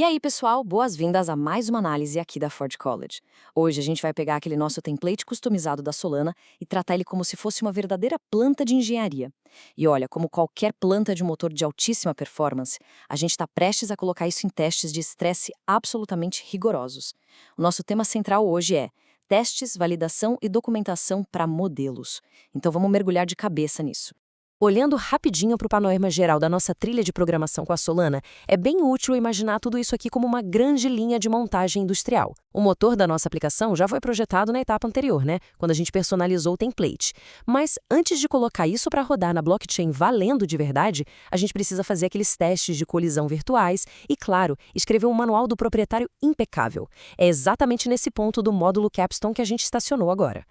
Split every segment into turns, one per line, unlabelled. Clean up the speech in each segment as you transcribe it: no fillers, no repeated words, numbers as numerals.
E aí, pessoal, boas-vindas a mais uma análise aqui da Ford College. Hoje a gente vai pegar aquele nosso template customizado da Solana e tratar ele como se fosse uma verdadeira planta de engenharia. E olha, como qualquer planta de motor de altíssima performance, a gente está prestes a colocar isso em testes de estresse absolutamente rigorosos. O nosso tema central hoje é testes, validação e documentação para modelos. Então vamos mergulhar de cabeça nisso. Olhando rapidinho para o panorama geral da nossa trilha de programação com a Solana, é bem útil imaginar tudo isso aqui como uma grande linha de montagem industrial. O motor da nossa aplicação já foi projetado na etapa anterior, né? Quando a gente personalizou o template. Mas antes de colocar isso para rodar na blockchain valendo de verdade, a gente precisa fazer aqueles testes de colisão virtuais e, claro, escrever um manual do proprietário impecável. É exatamente nesse ponto do módulo Capstone que a gente estacionou agora.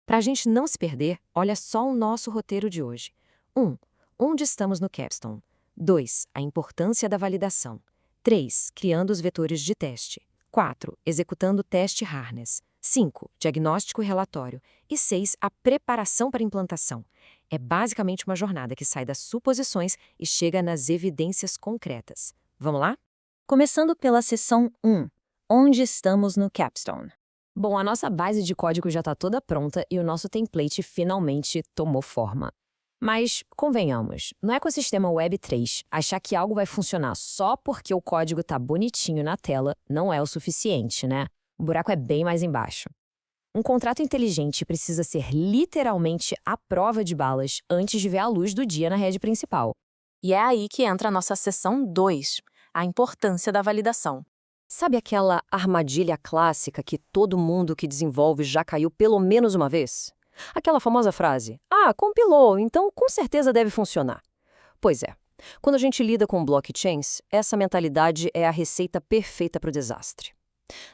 Para a gente não se perder, olha só o nosso roteiro de hoje. 1. Onde estamos no Capstone? 2. A importância da validação. 3. Criando os vetores de teste. 4. Executando o teste harness. 5. Diagnóstico e relatório. E 6. A preparação para implantação. É basicamente uma jornada que sai das suposições e chega nas evidências concretas. Vamos lá? Começando pela seção 1. Onde estamos no Capstone? Bom, a nossa base de código já está toda pronta e o nosso template finalmente tomou forma. Mas, convenhamos, no ecossistema Web3, achar que algo vai funcionar só porque o código está bonitinho na tela não é o suficiente, né? O buraco é bem mais embaixo. Um contrato inteligente precisa ser literalmente à prova de balas antes de ver a luz do dia na rede principal. E é aí que entra a nossa seção 2, a importância da validação. Sabe aquela armadilha clássica que todo mundo que desenvolve já caiu pelo menos uma vez? Aquela famosa frase, compilou, então com certeza deve funcionar. Pois é, quando a gente lida com blockchains, essa mentalidade é a receita perfeita para o desastre.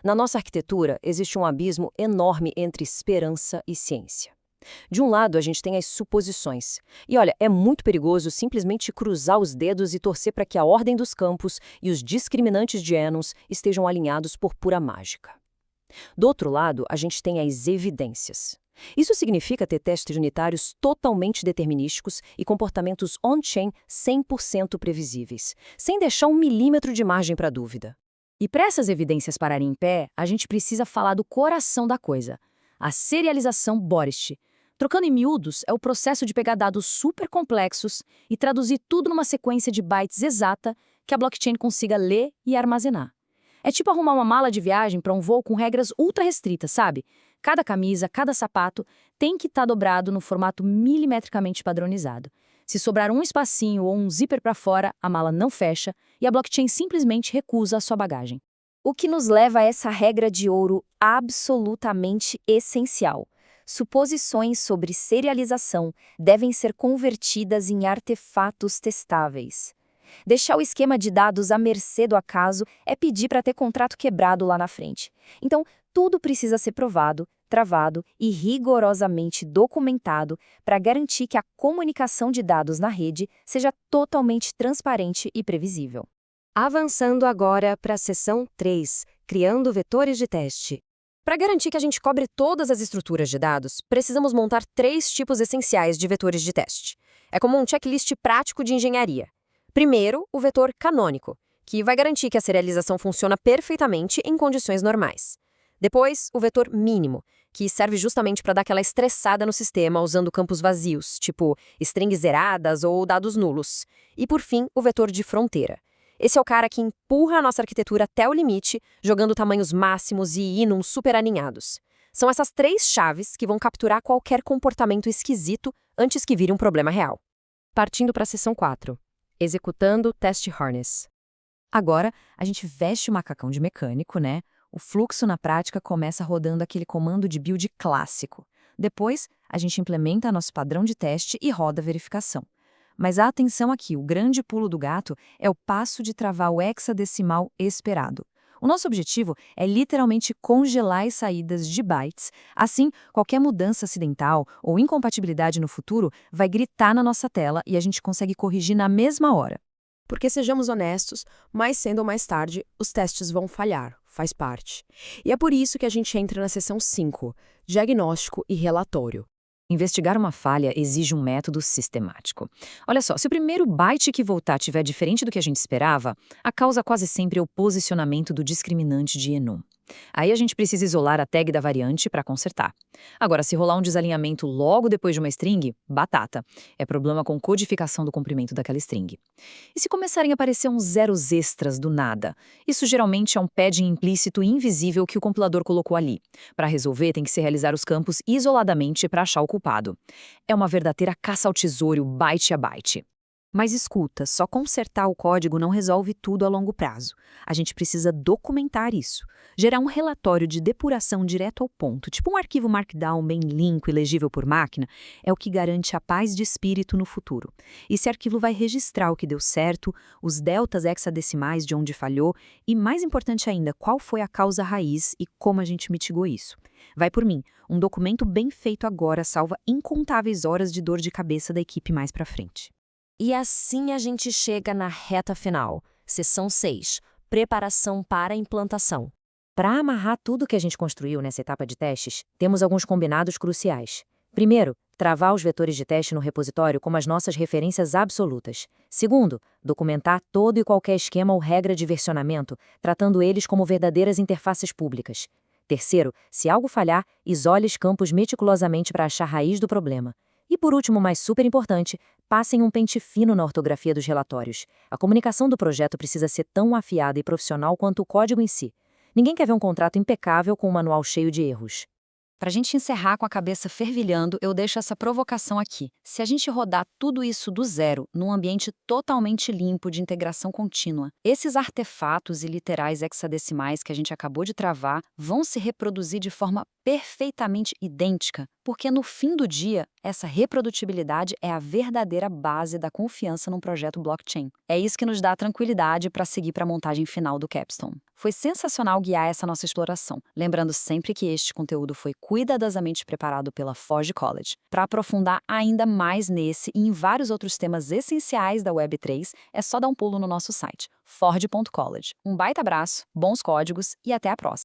Na nossa arquitetura, existe um abismo enorme entre esperança e ciência. De um lado, a gente tem as suposições. E olha, é muito perigoso simplesmente cruzar os dedos e torcer para que a ordem dos campos e os discriminantes de Enums estejam alinhados por pura mágica. Do outro lado, a gente tem as evidências. Isso significa ter testes unitários totalmente determinísticos e comportamentos on-chain 100% previsíveis, sem deixar um milímetro de margem para dúvida. E para essas evidências pararem em pé, a gente precisa falar do coração da coisa, a serialização Borist. Trocando em miúdos, é o processo de pegar dados super complexos e traduzir tudo numa sequência de bytes exata que a blockchain consiga ler e armazenar. É tipo arrumar uma mala de viagem para um voo com regras ultra restritas, sabe? Cada camisa, cada sapato tem que estar dobrado no formato milimetricamente padronizado. Se sobrar um espacinho ou um zíper para fora, a mala não fecha e a blockchain simplesmente recusa a sua bagagem. O que nos leva a essa regra de ouro absolutamente essencial. Suposições sobre serialização devem ser convertidas em artefatos testáveis. Deixar o esquema de dados à mercê do acaso é pedir para ter contrato quebrado lá na frente. Então, tudo precisa ser provado, travado e rigorosamente documentado para garantir que a comunicação de dados na rede seja totalmente transparente e previsível. Avançando agora para a seção 3, criando vetores de teste. Para garantir que a gente cobre todas as estruturas de dados, precisamos montar 3 tipos essenciais de vetores de teste. É como um checklist prático de engenharia. Primeiro, o vetor canônico, que vai garantir que a serialização funciona perfeitamente em condições normais. Depois, o vetor mínimo, que serve justamente para dar aquela estressada no sistema usando campos vazios, tipo strings zeradas ou dados nulos. E, por fim, o vetor de fronteira. Esse é o cara que empurra a nossa arquitetura até o limite, jogando tamanhos máximos e enums super aninhados. São essas 3 chaves que vão capturar qualquer comportamento esquisito antes que vire um problema real. Partindo para a seção 4. Executando o teste harness. Agora, a gente veste o macacão de mecânico, né? O fluxo na prática começa rodando aquele comando de build clássico. Depois, a gente implementa nosso padrão de teste e roda a verificação. Mas a atenção aqui, o grande pulo do gato é o passo de travar o hexadecimal esperado. O nosso objetivo é literalmente congelar as saídas de bytes, assim, qualquer mudança acidental ou incompatibilidade no futuro vai gritar na nossa tela e a gente consegue corrigir na mesma hora. Porque, sejamos honestos, mais cedo ou mais tarde, os testes vão falhar, faz parte. E é por isso que a gente entra na seção 5, diagnóstico e relatório.
Investigar uma falha exige um método sistemático. Olha só, se o primeiro byte que voltar tiver diferente do que a gente esperava, a causa quase sempre é o posicionamento do discriminante de enum. Aí a gente precisa isolar a tag da variante para consertar. Agora, se rolar um desalinhamento logo depois de uma string, batata. É problema com codificação do comprimento daquela string. E se começarem a aparecer uns zeros extras do nada? Isso geralmente é um padding implícito e invisível que o compilador colocou ali. Para resolver, tem que se realizar os campos isoladamente para achar o culpado. É uma verdadeira caça ao tesouro, byte a byte. Mas escuta, só consertar o código não resolve tudo a longo prazo. A gente precisa documentar isso. Gerar um relatório de depuração direto ao ponto, tipo um arquivo Markdown bem limpo e legível por máquina, é o que garante a paz de espírito no futuro. Esse arquivo vai registrar o que deu certo, os deltas hexadecimais de onde falhou e, mais importante ainda, qual foi a causa raiz e como a gente mitigou isso. Vai por mim, um documento bem feito agora salva incontáveis horas de dor de cabeça da equipe mais pra frente.
E assim a gente chega na reta final, seção 6, preparação para a implantação. Para amarrar tudo que a gente construiu nessa etapa de testes, temos alguns combinados cruciais. Primeiro, travar os vetores de teste no repositório como as nossas referências absolutas. Segundo, documentar todo e qualquer esquema ou regra de versionamento, tratando eles como verdadeiras interfaces públicas. Terceiro, se algo falhar, isole os campos meticulosamente para achar a raiz do problema. E por último, mas super importante, passem um pente fino na ortografia dos relatórios. A comunicação do projeto precisa ser tão afiada e profissional quanto o código em si. Ninguém quer ver um contrato impecável com um manual cheio de erros. Para a gente encerrar com a cabeça fervilhando, eu deixo essa provocação aqui. Se a gente rodar tudo isso do zero, num ambiente totalmente limpo de integração contínua, esses artefatos e literais hexadecimais que a gente acabou de travar vão se reproduzir de forma perfeitamente idêntica, porque no fim do dia, essa reprodutibilidade é a verdadeira base da confiança num projeto blockchain. É isso que nos dá tranquilidade para seguir para a montagem final do Capstone. Foi sensacional guiar essa nossa exploração, lembrando sempre que este conteúdo foi cuidadosamente preparado pela Forge College. Para aprofundar ainda mais nesse e em vários outros temas essenciais da Web3, é só dar um pulo no nosso site, forge.college. Um baita abraço, bons códigos e até a próxima!